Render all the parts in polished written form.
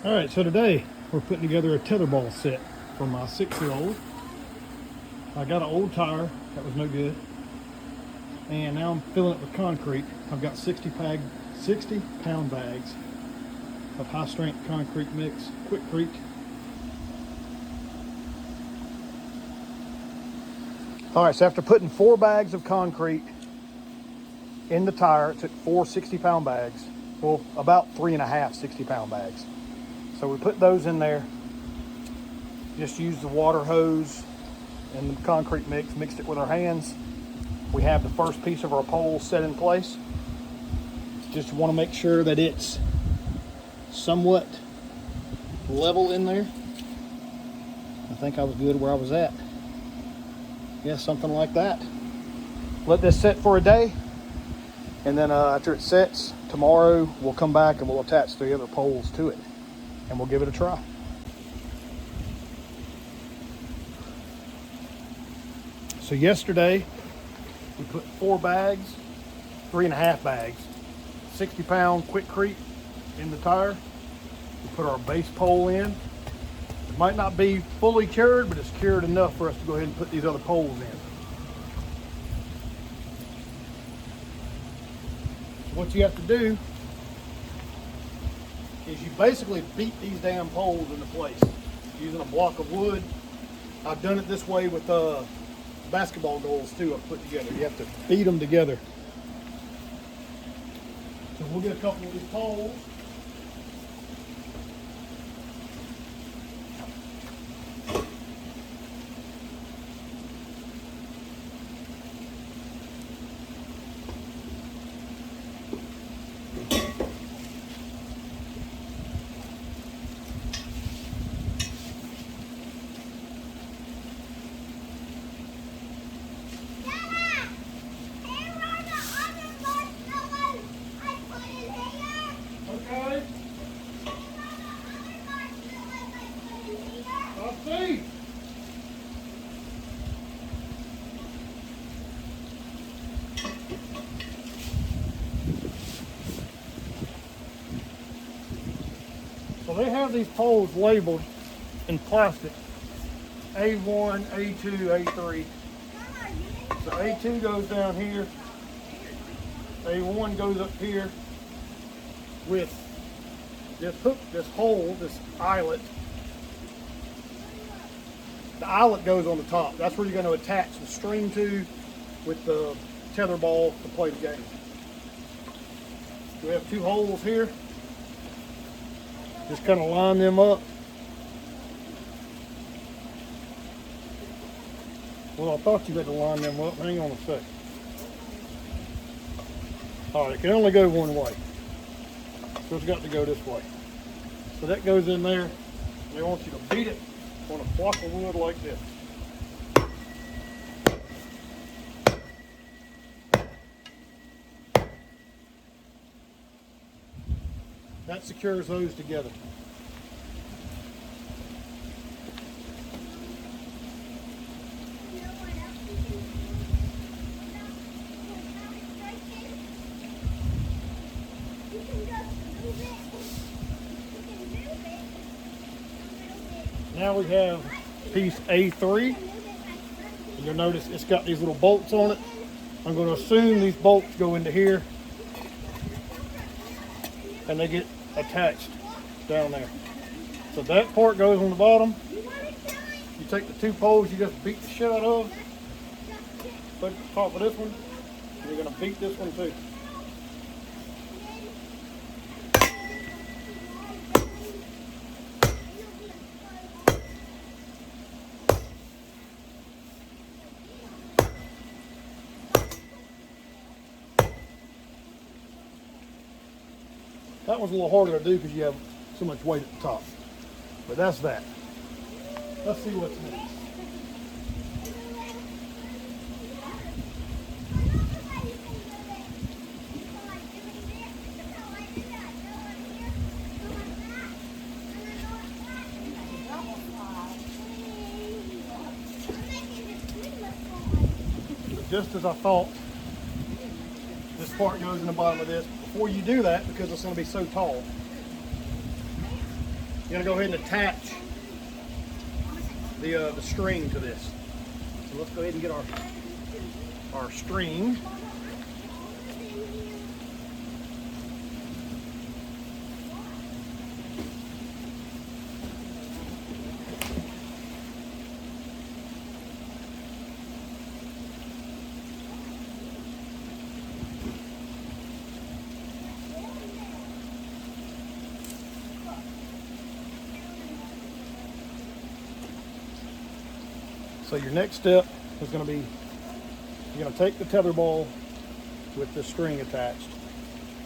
All right, so today we're putting together a tetherball set for my 6-year-old. I got an old tire that was no good, and now I'm filling it with concrete. I've got 60-pound bags of high-strength concrete mix, Quickcrete. All right, so after putting 4 bags of concrete in the tire, it took 4 60-pound bags. Well, about 3.5 60-pound bags. So we put those in there, just used the water hose and the concrete mix, mixed it with our hands. We have the first piece of our pole set in place. Just want to make sure that it's somewhat level in there. I think I was good where I was at. Yeah, something like that. Let this set for a day, and then after it sets, tomorrow we'll come back and we'll attach the other poles to it, and we'll give it a try. So yesterday we put 4 bags, 3.5 bags, 60-pound Quickcrete in the tire. We put our base pole in. It might not be fully cured, but it's cured enough for us to go ahead and put these other poles in. So what you have to do is you basically beat these damn poles into place using a block of wood. I've done it this way with basketball goals too. I've put together. You have to beat them together. So we'll get a couple of these poles. So they have these poles labeled in plastic, A1, A2, A3. So A2 goes down here, A1 goes up here with this hook, this hole, this eyelet. The eyelet goes on the top. That's where you're going to attach the string to with the tether ball to play the game. We have 2 holes here. Just kind of line them up. Well, I thought you had to line them up. Hang on a sec. All right, it can only go one way. So it's got to go this way. So that goes in there. They want you to beat it on a block of wood like this. That secures those together. Now we have piece A3. You'll notice it's got these little bolts on it. I'm going to assume these bolts go into here and they get attached down there. So that part goes on the bottom. You take the 2 poles you just beat the shit out of, put it at the top of this one, and you're going to beat this one too. That one's a little harder to do because you have so much weight at the top. But that's that. Let's see what's next. Just as I thought, this part goes in the bottom of this. Before you do that, because it's going to be so tall, gonna go ahead and attach the string to this. So let's go ahead and get our string. So your next step is going to be, you're going to take the tetherball with the string attached.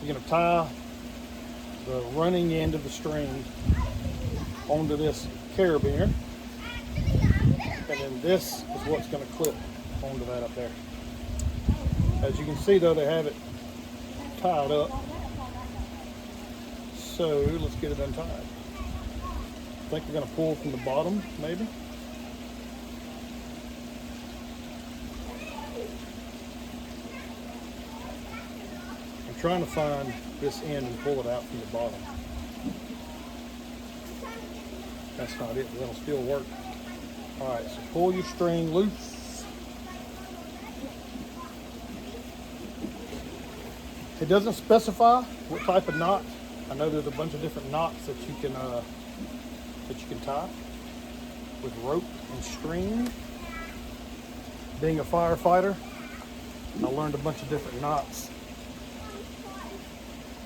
You're going to tie the running end of the string onto this carabiner. And then this is what's going to clip onto that up there. As you can see though, they have it tied up. So let's get it untied. I think we're going to pull from the bottom, maybe. Trying to find this end and pull it out from the bottom. That's not it, but that'll still work. All right, so pull your string loose. It doesn't specify what type of knot. I know there's a bunch of different knots that you can tie with rope and string. Being a firefighter, I learned a bunch of different knots.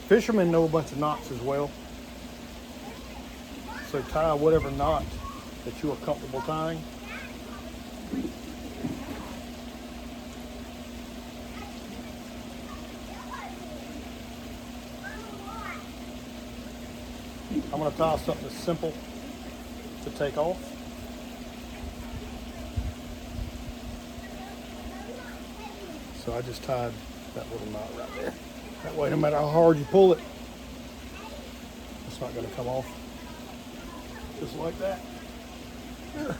Fishermen know a bunch of knots as well. So tie whatever knot that you are comfortable tying. I'm going to tie something that's simple to take off. So I just tied that little knot right there. That way, no matter how hard you pull it, it's not going to come off. Just like that. I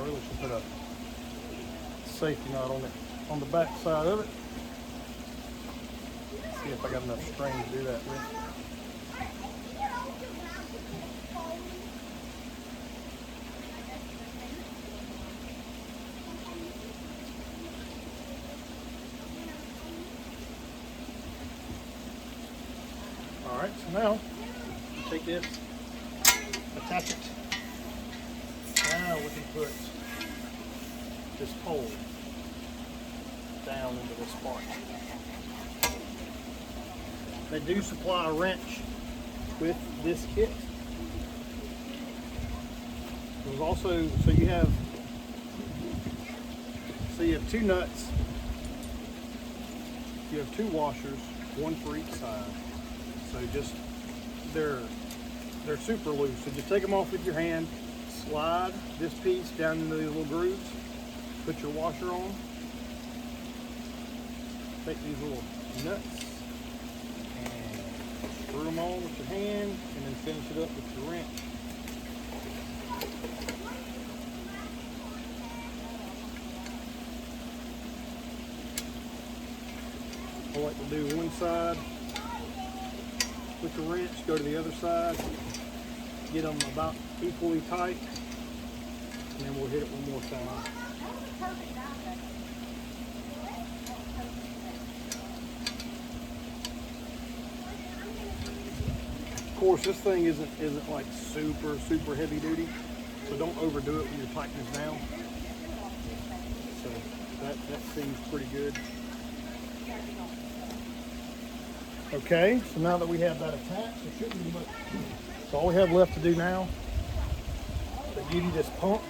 really should put a safety knot on the back side of it. See if I got enough string to do that with. All right, so now you take this, attach it. Now we can put this pole down into this part. They do supply a wrench with this kit. There's also, so you have two nuts. You have two washers, one for each side. So just, they're super loose. So just take them off with your hand, slide this piece down into these little grooves, put your washer on, take these little nuts and screw them on with your hand, and then finish it up with your wrench. I like to do one side with the wrench, go to the other side, get them about equally tight, and then we'll hit it one more time. Of course, this thing isn't like super heavy duty, so don't overdo it when you're tightening this down. So that seems pretty good. Okay, so now that we have that attached, there shouldn't be much. So all we have left to do now, they give you this pump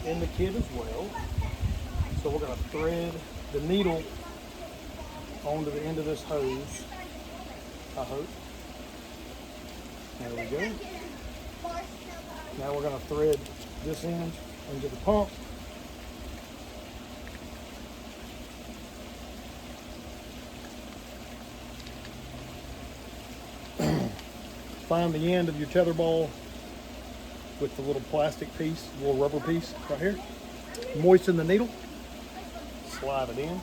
in the kit as well. So we're going to thread the needle onto the end of this hose, I hope. There we go. Now we're going to thread this end into the pump. Find the end of your tetherball with the little plastic piece, the little rubber piece right here. Moisten the needle, slide it in. And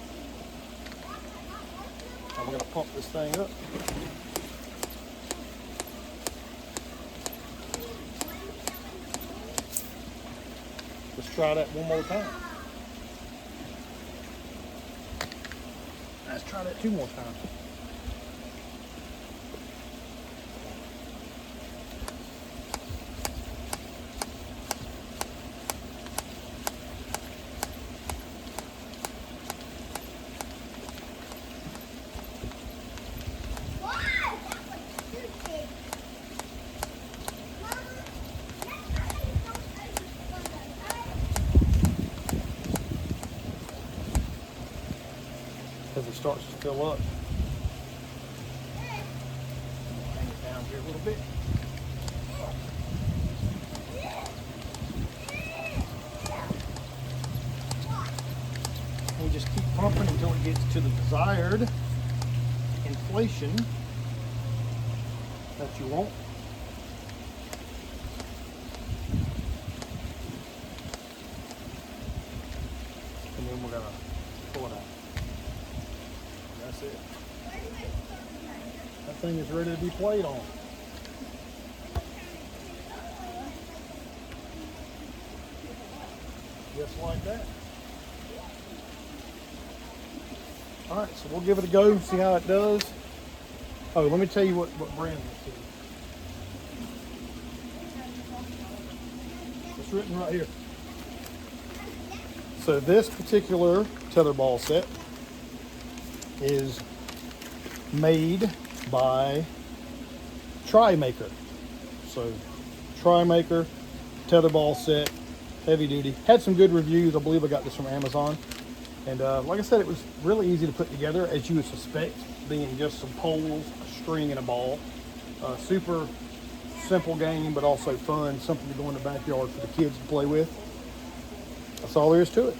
we're going to pump this thing up. Let's try that one more time. Let's try that 2 more times. As it starts to fill up. Hang it down here a little bit. And we just keep pumping until it gets to the desired inflation that you want. And then we're gonna pull it out. That's it. That thing is ready to be played on. Just like that. All right, so we'll give it a go, see how it does. Oh, let me tell you what brand this is. It's written right here. So this particular tetherball set is made by Tri-Maker. So Tri-Maker, tetherball set, heavy duty. Had some good reviews. I believe I got this from Amazon. And like I said, it was really easy to put together, as you would suspect, being just some poles, a string, and a ball. Super simple game, but also fun. Something to go in the backyard for the kids to play with. That's all there is to it.